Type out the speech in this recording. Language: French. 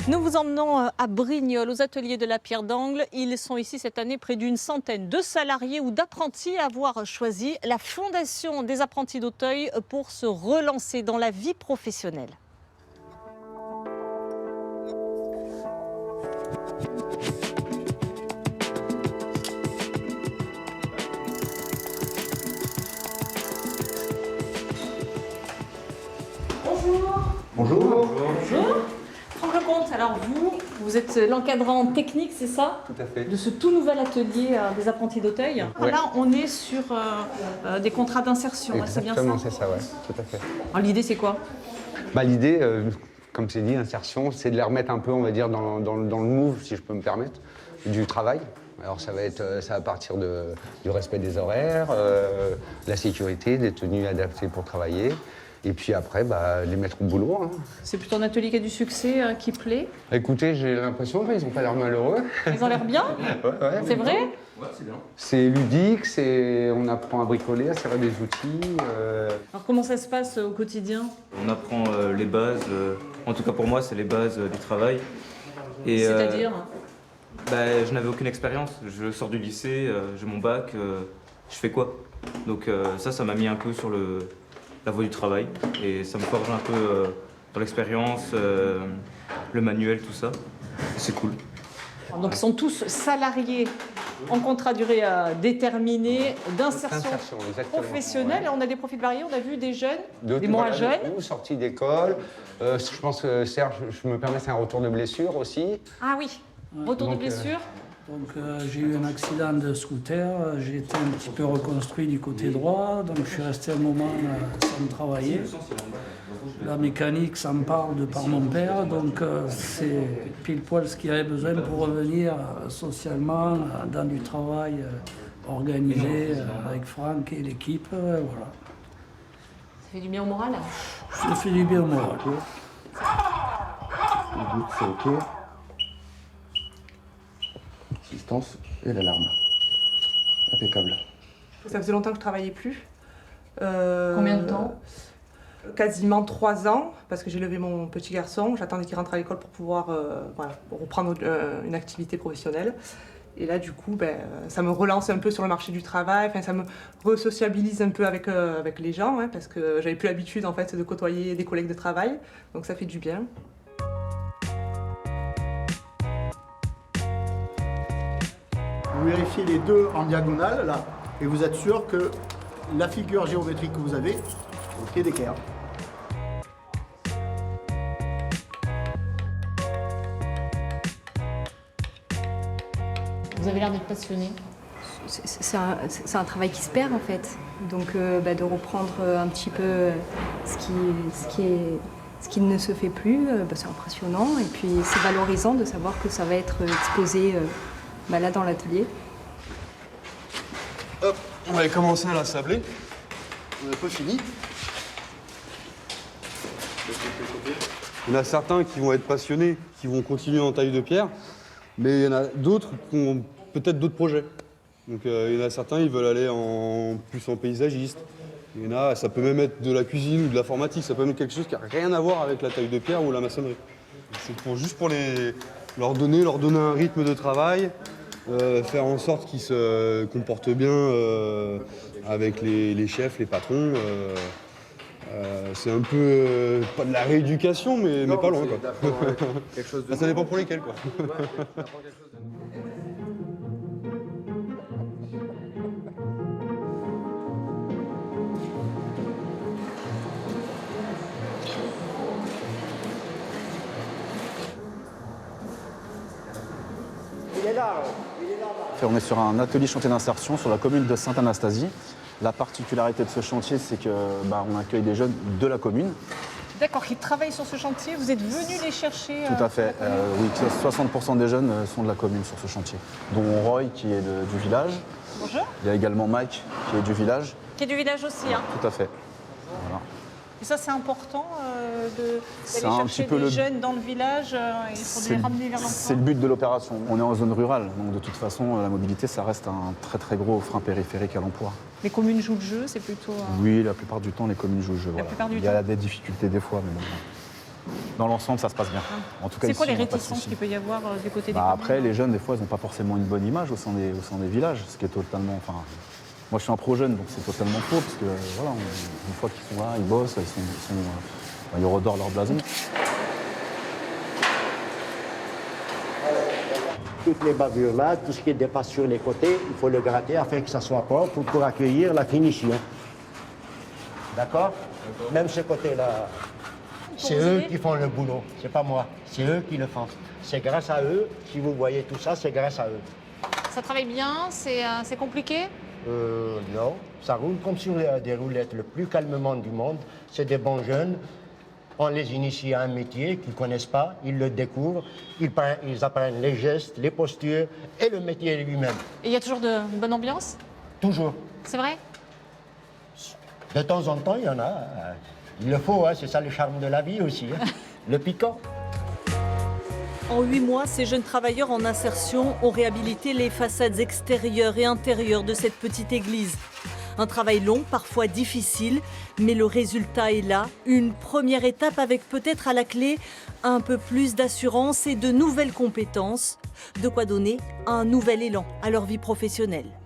Nous vous emmenons à Brignoles, aux ateliers de la Pierre d'Angle. Ils sont ici cette année près d'une centaine de salariés ou d'apprentis à avoir choisi la Fondation des apprentis d'Auteuil pour se relancer dans la vie professionnelle. Bonjour. Bonjour. Bonjour. Franck Lecomte, alors vous êtes l'encadrant technique, c'est ça? Tout à fait. De ce tout nouvel atelier des apprentis d'Auteuil. Ouais. Là, on est sur des contrats d'insertion, hein, c'est bien ça? Exactement, c'est ça, ouais, tout à fait. Alors, l'idée, c'est quoi? L'idée, comme c'est dit, insertion, c'est de les remettre un peu, on va dire, dans le move, si je peux me permettre, du travail. Alors ça va partir du respect des horaires, la sécurité, des tenues adaptées pour travailler. Et puis après, les mettre au boulot. Hein. C'est plutôt un atelier qui a du succès, qui plaît. Écoutez, j'ai l'impression qu'ils n'ont pas l'air malheureux. Ils ont l'air bien. Ouais. C'est vrai? Ouais, c'est bien. C'est ludique, on apprend à bricoler, à servir des outils. Alors comment ça se passe au quotidien? On apprend les bases, en tout cas pour moi, c'est les bases du travail. Et, C'est-à-dire? Je n'avais aucune expérience. Je sors du lycée, j'ai mon bac, je fais quoi? Donc ça m'a mis un peu sur la voie du travail et ça me forge un peu dans l'expérience, le manuel, tout ça. C'est cool. Donc ils sont tous salariés en contrat à durée déterminée d'insertion exactement. professionnelle. Ouais. On a des profils variés, on a vu des jeunes, De des tout, moins voilà, jeunes. de tout, sortis d'école. Je pense que Serge, je me permets, c'est un retour de blessure aussi. Ah oui, retour de Donc, blessure. Donc j'ai eu un accident de scooter, j'ai été un petit peu reconstruit du côté droit, donc je suis resté un moment sans travailler. La mécanique, ça me parle de par mon père, donc c'est pile poil ce qu'il avait besoin pour revenir socialement dans du travail organisé avec Franck et l'équipe, voilà. Ça fait du bien au moral? Ça fait du bien au moral. C'est OK. Assistance et l'alarme. Impeccable. Ça faisait longtemps que je travaillais plus. Combien de temps? Quasiment 3 ans, parce que j'ai levé mon petit garçon. J'attendais qu'il rentre à l'école pour pouvoir reprendre une activité professionnelle. Et là, du coup, ça me relance un peu sur le marché du travail. Enfin, ça me resociabilise un peu avec les gens, hein, parce que j'avais plus l'habitude en fait de côtoyer des collègues de travail. Donc ça fait du bien. Vous vérifiez les deux en diagonale, là, et vous êtes sûr que la figure géométrique que vous avez est au pied d'équerre. Vous avez l'air d'être passionné. C'est un travail qui se perd en fait. Donc de reprendre un petit peu ce qui ne se fait plus, c'est impressionnant. Et puis c'est valorisant de savoir que ça va être exposé là dans l'atelier. Hop, on avait commencé à la sabler. On n'a pas fini. Il y en a certains qui vont être passionnés, qui vont continuer en taille de pierre, mais il y en a d'autres qui ont peut-être d'autres projets. Donc il y en a certains, ils veulent aller plus en paysagiste. Il y en a, ça peut même être de la cuisine ou de l'informatique, ça peut même être quelque chose qui n'a rien à voir avec la taille de pierre ou la maçonnerie. C'est juste pour leur donner un rythme de travail, faire en sorte qu'ils se comportent bien avec les chefs, les patrons. C'est un peu pas de la rééducation, mais pas loin. Quoi. Quelque chose de Ça dépend pour lesquels. Quoi. On est sur un atelier chantier d'insertion sur la commune de Sainte-Anastasie. La particularité de ce chantier, c'est qu'on accueille des jeunes de la commune. D'accord, qui travaillent sur ce chantier, vous êtes venus les chercher? Tout à fait. Oui, 60% des jeunes sont de la commune sur ce chantier, dont Roy qui est du village. Bonjour. Il y a également Mike qui est du village. Qui est du village aussi, hein? Tout à fait. Voilà. Et ça, c'est important C'est d'aller un chercher petit peu des jeunes dans le village et pour les ramener vers l'emploi. C'est le but de l'opération. On est en zone rurale, donc de toute façon, la mobilité, ça reste un très très gros frein périphérique à l'emploi. Les communes jouent le jeu, c'est plutôt... Oui, la plupart du temps, les communes jouent le jeu. Voilà. plupart du Il y a temps. des difficultés des fois, mais bon. dans l'ensemble, ça se passe bien. En tout cas, C'est quoi ici, les on a pas de réticences soucis. qu'il peut y avoir du côté des Après, communes les jeunes, des fois, ils n'ont pas forcément une bonne image au sein des villages, ce qui est totalement. Enfin, moi, je suis un pro-jeune, donc c'est totalement faux, parce que voilà, une fois qu'ils sont là, ils bossent, ils redorent leur blason. Toutes les bavures là, tout ce qui dépasse sur les côtés, il faut le gratter afin que ça soit propre pour accueillir la finition. D'accord? Même ce côté-là, c'est vous eux aider qui font le boulot, c'est pas moi, c'est eux qui le font. C'est grâce à eux, si vous voyez tout ça, c'est grâce à eux. Ça travaille bien, c'est compliqué? Non, ça roule comme sur des roulettes, le plus calmement du monde. C'est des bons jeunes. On les initie à un métier qu'ils ne connaissent pas, ils le découvrent, ils apprennent les gestes, les postures et le métier lui-même. Et il y a toujours une bonne ambiance? Toujours. C'est vrai? De temps en temps, il y en a. Il le faut, hein, c'est ça le charme de la vie aussi, hein. Le piquant. En 8 mois, ces jeunes travailleurs en insertion ont réhabilité les façades extérieures et intérieures de cette petite église. Un travail long, parfois difficile, mais le résultat est là. Une première étape avec peut-être à la clé un peu plus d'assurance et de nouvelles compétences. De quoi donner un nouvel élan à leur vie professionnelle.